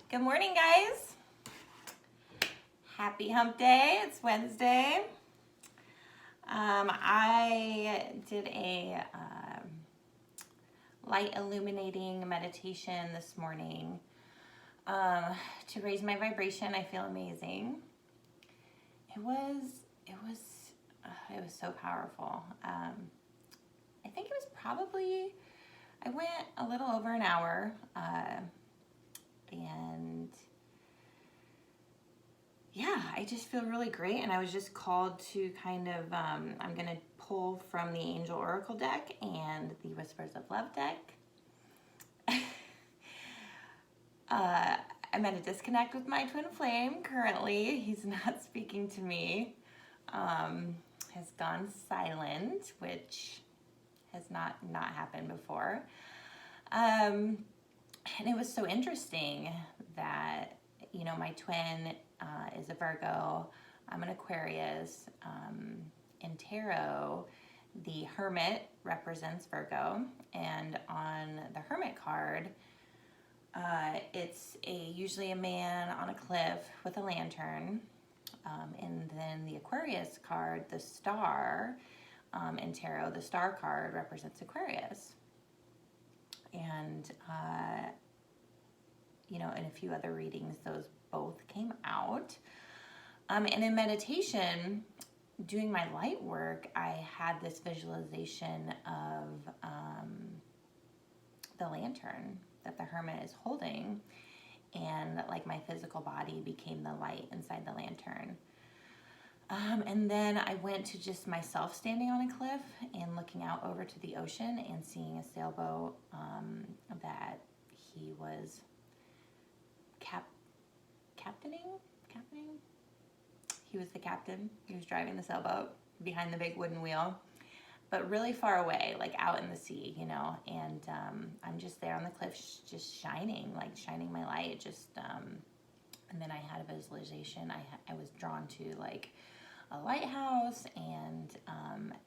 Good morning, guys. Happy hump day. It's Wednesday. I did a light illuminating meditation this morning to raise my vibration. I feel amazing. It was so powerful. I think it was probably, I went a little over an hour, and yeah, I just feel really great. And I was just called to kind of, I'm going to pull from the Angel Oracle deck and the Whispers of Love deck. I'm at a disconnect with my twin flame currently. He's not speaking to me. Has gone silent, which has not happened before. And it was so interesting that, you know, my twin is a Virgo. I'm an Aquarius. In tarot, the Hermit represents Virgo. And on the Hermit card, it's usually a man on a cliff with a lantern. And then the Aquarius card, the star, in tarot, the star card represents Aquarius. And, you know, in a few other readings, those both came out. And in meditation, doing my light work, I had this visualization of the lantern that the Hermit is holding, and like my physical body became the light inside the lantern. And then I went to just myself standing on a cliff and looking out over to the ocean and seeing a sailboat that he was captaining. He was the captain. He was driving the sailboat behind the big wooden wheel, but really far away, like out in the sea, you know. And I'm just there on the cliff, just shining my light. And then I had a visualization. I was drawn to like a lighthouse, and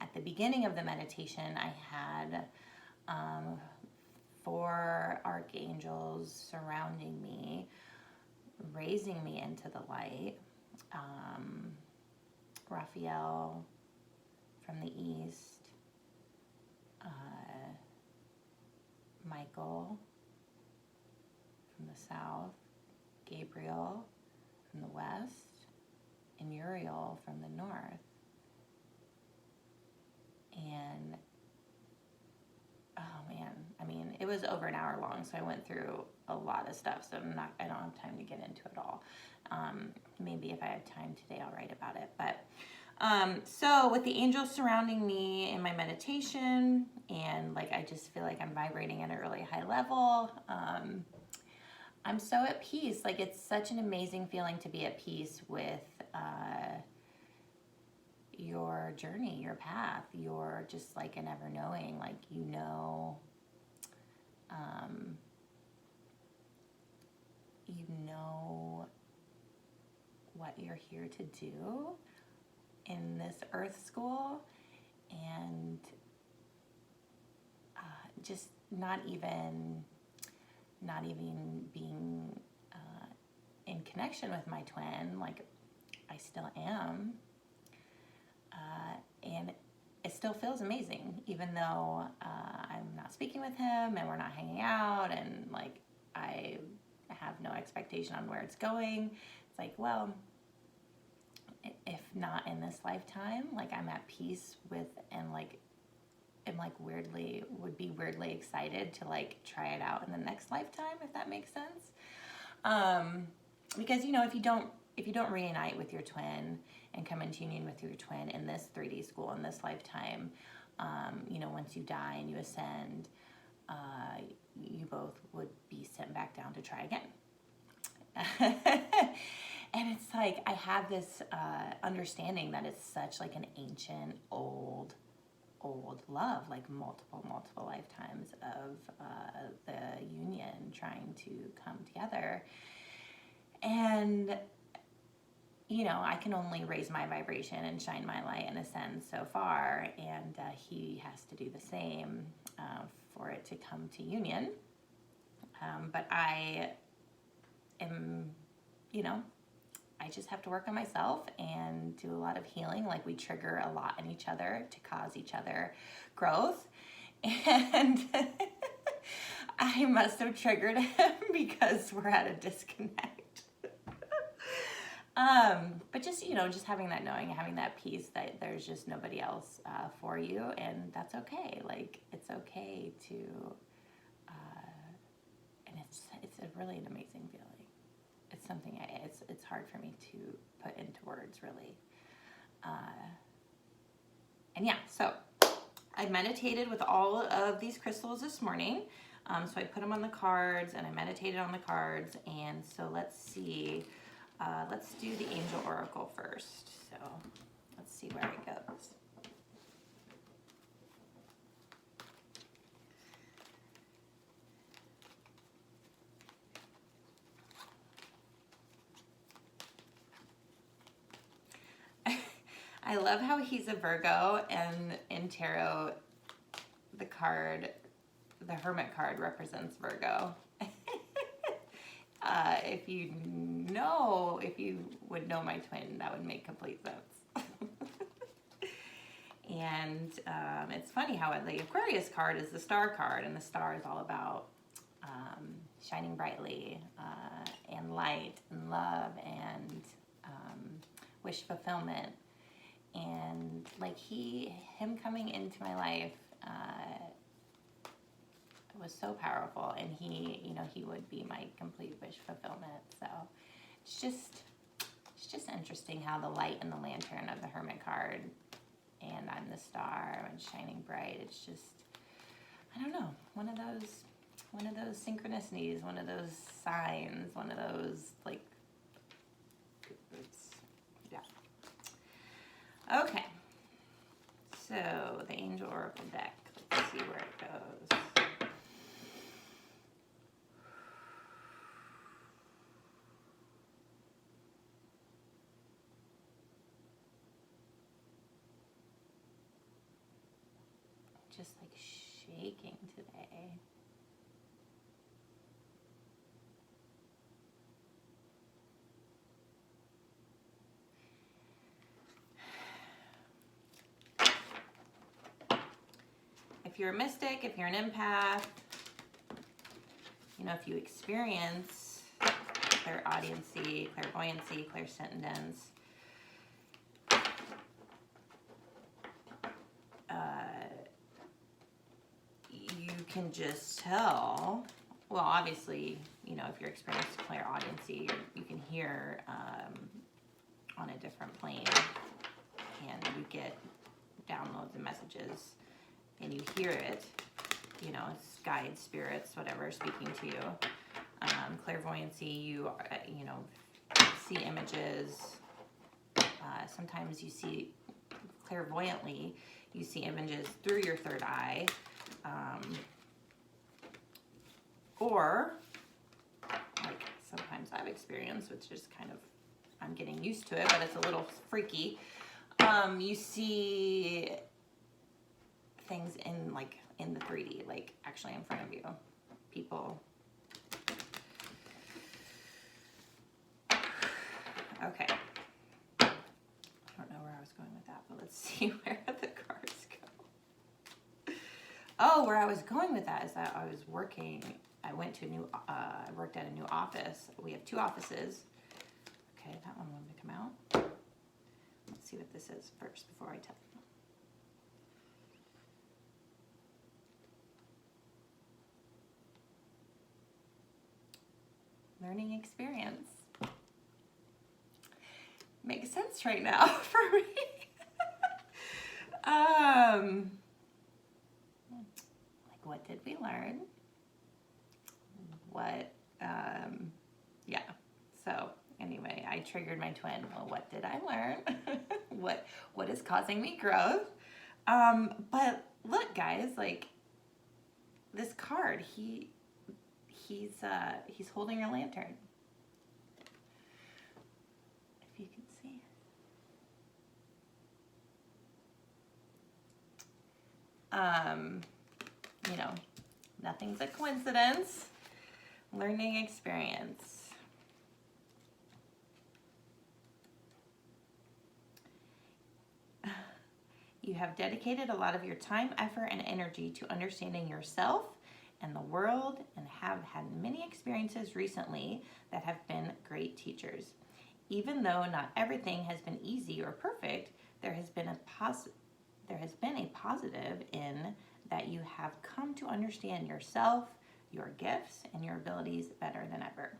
at the beginning of the meditation, I had 4 archangels surrounding me, raising me into the light. Raphael from the east, Michael from the south, Gabriel from the west, and Uriel from the north. And oh man, I mean, it was over an hour long, so I went through a lot of stuff, so I don't have time to get into it all. Maybe if I have time today, I'll write about it. But so with the angels surrounding me in my meditation, and like I just feel like I'm vibrating at a really high level. I'm so at peace. Like, it's such an amazing feeling to be at peace with your journey, your path. You're just like an ever knowing, like, you know what you're here to do in this earth school, and just not even being in connection with my twin, like I still am, and it still feels amazing, even though I'm not speaking with him and we're not hanging out, and like I have no expectation on where it's going. It's like, well, if not in this lifetime, like I'm at peace with, and like am like would be weirdly excited to like try it out in the next lifetime, if that makes sense. Because, you know, if you don't reunite with your twin and come into union with your twin in this 3D school, in this lifetime, you know, once you die and you ascend, you both would be sent back down to try again. And it's like, I have this understanding that it's such like an ancient, old love, like multiple lifetimes of the union trying to come together. And, you know, I can only raise my vibration and shine my light and ascend so far, and he has to do the same for it to come to union. But I am, you know, I just have to work on myself and do a lot of healing. Like, we trigger a lot in each other to cause each other growth. And I must have triggered him because we're at a disconnect. But just, you know, just having that knowing, having that peace that there's just nobody else for you, and that's okay. Like, it's okay to, and it's a really an amazing feeling. It's something it's hard for me to put into words, really. And yeah, so I meditated with all of these crystals this morning. So I put them on the cards, and I meditated on the cards. And so let's see. Let's do the Angel Oracle first. So let's see where it goes. I love how he's a Virgo, and in tarot, the Hermit card represents Virgo. If you would know my twin, that would make complete sense. And it's funny how the Aquarius card is the star card, and the star is all about shining brightly and light and love and wish fulfillment. And like him coming into my life was so powerful, and he would be my complete wish fulfillment. So it's just interesting how the light and the lantern of the Hermit card, and I'm the star and shining bright. It's just, I don't know, one of those synchronicities, one of those signs, one of those, like, yeah. Okay, so the Angel Oracle deck, let's see where it goes. Just like shaking today. If you're a mystic, if you're an empath, you know, if you experience clairaudiency, clairvoyancy, clairsentience, you can just tell. Well, obviously, you know, if you're experiencing clairaudiency, you can hear on a different plane, and you get downloads and messages, and you hear it, you know, it's guides, spirits, whatever, speaking to you. Clairvoyancy, you know, see images. Sometimes you see, clairvoyantly, you see images through your third eye. Or, like sometimes I've experienced, which is kind of, I'm getting used to it, but it's a little freaky. You see things in the 3D, like actually in front of you. People. Okay. I don't know where I was going with that, but let's see where the cards go. Oh, where I was going with that is that I was working. I went to I worked at a new office. We have 2 offices. Okay, that one wanted to come out. Let's see what this is first before I tell you. Learning experience. Makes sense right now for me. Like, what did we learn? Yeah. So anyway, I triggered my twin. Well, what did I learn? What is causing me growth? But look, guys, like this card, he's holding your lantern. If you can see. You know, nothing's a coincidence. Learning experience. You have dedicated a lot of your time, effort, and energy to understanding yourself and the world, and have had many experiences recently that have been great teachers. Even though not everything has been easy or perfect, there has been a positive in that you have come to understand yourself, your gifts, and your abilities better than ever.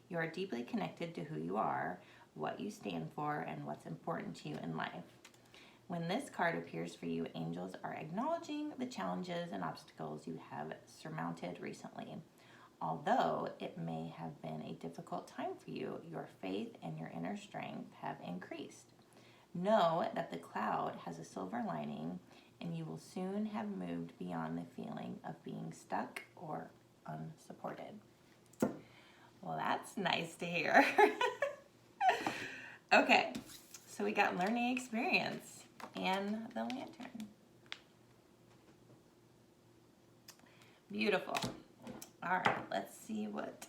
You are deeply connected to who you are, what you stand for, and what's important to you in life. When this card appears for you, angels are acknowledging the challenges and obstacles you have surmounted recently. Although it may have been a difficult time for you, your faith and your inner strength have increased. Know that the cloud has a silver lining, and you will soon have moved beyond the feeling of being stuck or unsupported. Well, that's nice to hear. Okay, so we got learning experience and the lantern. Beautiful. All right, let's see what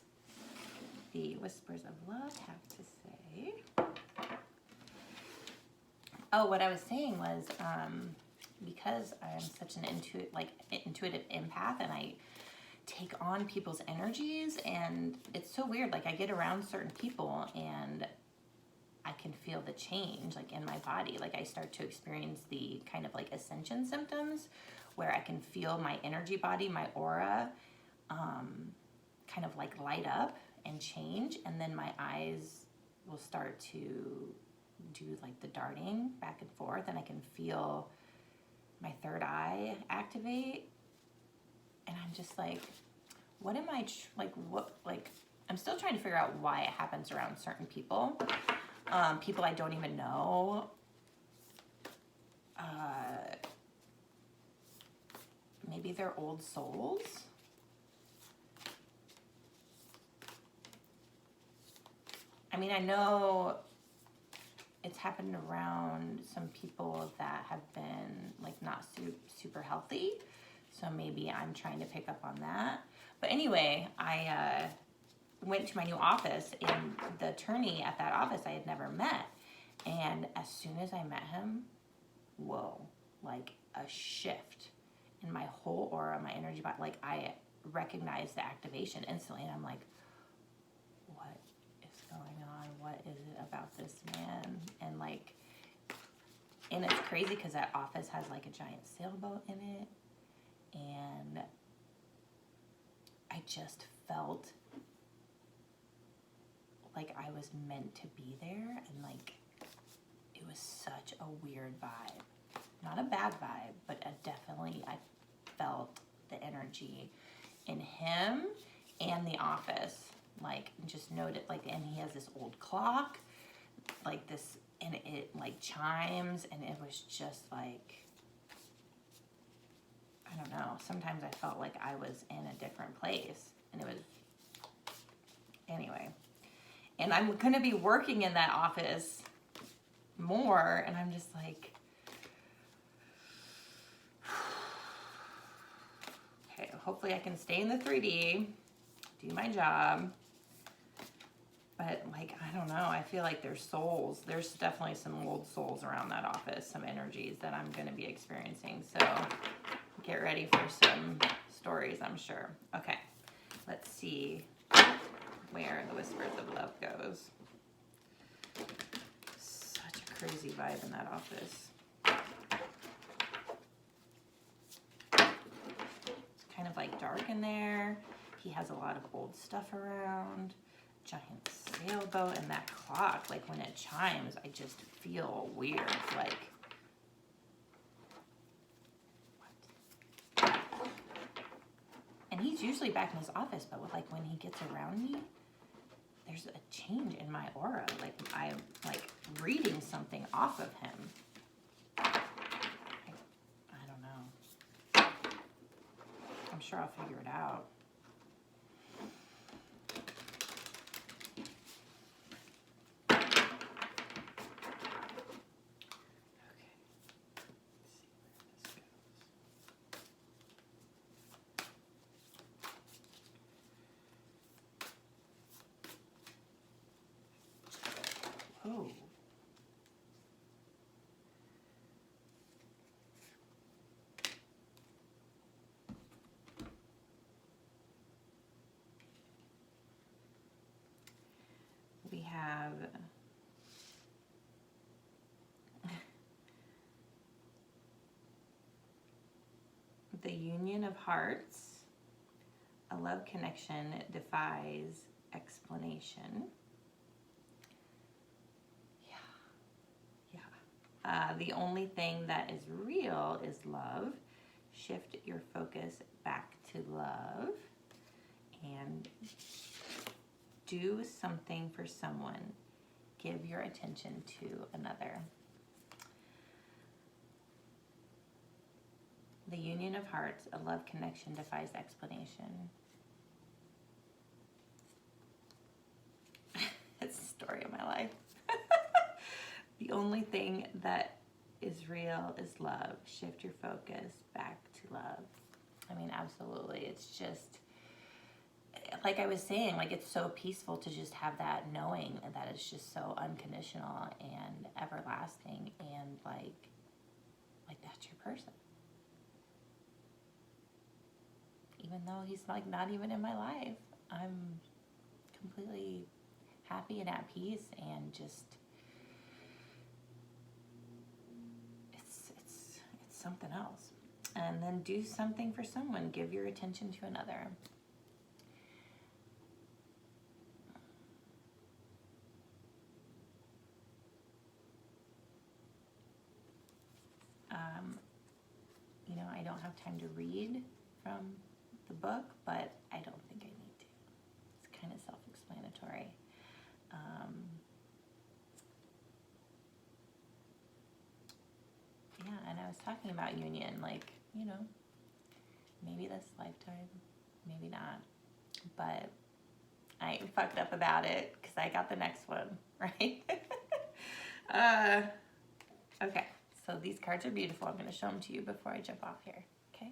the Whispers of Love have to say. Oh, what I was saying was, because I'm such an intuitive empath, and I take on people's energies, and it's so weird. Like, I get around certain people, and I can feel the change, like, in my body. Like, I start to experience the kind of like ascension symptoms, where I can feel my energy body, my aura, kind of like light up and change, and then my eyes will start to do like the darting back and forth, and I can feel my third eye activate, and I'm just like, what am I I'm still trying to figure out why it happens around certain people, people I don't even know. Maybe they're old souls. I mean, I know it's happened around some people that have been like not super healthy, so maybe I'm trying to pick up on that. But anyway, I went to my new office, and the attorney at that office I had never met, and as soon as I met him, whoa, like a shift in my whole aura, my energy, like I recognized the activation instantly, and I'm like, what is going on? What is it about this man? And like, and it's crazy because that office has like a giant sailboat in it, and I just felt like I was meant to be there, and like it was such a weird vibe. Not a bad vibe, but definitely I felt the energy in him and the office. Like, just noted, like, and he has this old clock, like this, and it like chimes, and it was just like, I don't know, sometimes I felt like I was in a different place, and it was, anyway. And I'm gonna be working in that office more, and I'm just like, okay, hopefully I can stay in the 3D, do my job. But like, I don't know, I feel like there's souls. There's definitely some old souls around that office, some energies that I'm gonna be experiencing. So get ready for some stories, I'm sure. Okay, let's see where the Whispers of Love goes. Such a crazy vibe in that office. It's kind of like dark in there. He has a lot of old stuff around. Giant sailboat, and that clock, like when it chimes, I just feel weird, like, what? And he's usually back in his office, but with, like, when he gets around me, there's a change in my aura, like I'm like reading something off of him. I don't know. I'm sure I'll figure it out. Oh. we have the Union of Hearts. A love connection defies explanation. The only thing that is real is love. Shift your focus back to love. And do something for someone. Give your attention to another. The Union of Hearts, a love connection defies explanation. It's the story of my life. The only thing that is real is love. Shift your focus back to love. I mean, absolutely. It's just, like I was saying, like it's so peaceful to just have that knowing that it's just so unconditional and everlasting, and like that's your person. Even though he's like not even in my life, I'm completely happy and at peace, and just it's something else. And then do something for someone. Give your attention to another. You know, I don't have time to read from the book, but I don't think I need to. It's kind of self-explanatory. Yeah, and I was talking about union, like, you know, maybe this lifetime, maybe not. But I ain't fucked up about it because I got the next one, right? Okay, so these cards are beautiful. I'm going to show them to you before I jump off here, okay?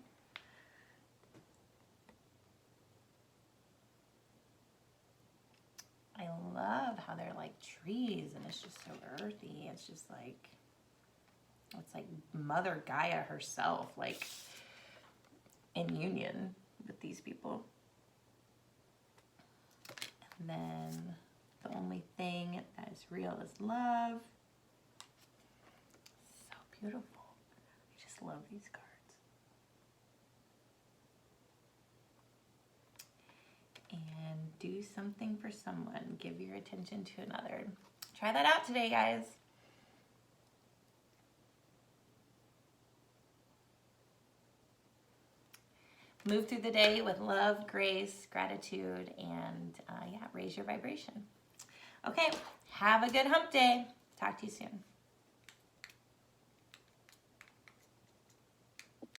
I love how they're like trees, and it's just so earthy. It's just like, it's like Mother Gaia herself, like in union with these people. And then the only thing that is real is love. So beautiful. I just love these cards. And do something for someone. Give your attention to another. Try that out today, guys. Move through the day with love, grace, gratitude, and yeah, raise your vibration. Okay, have a good hump day. Talk to you soon.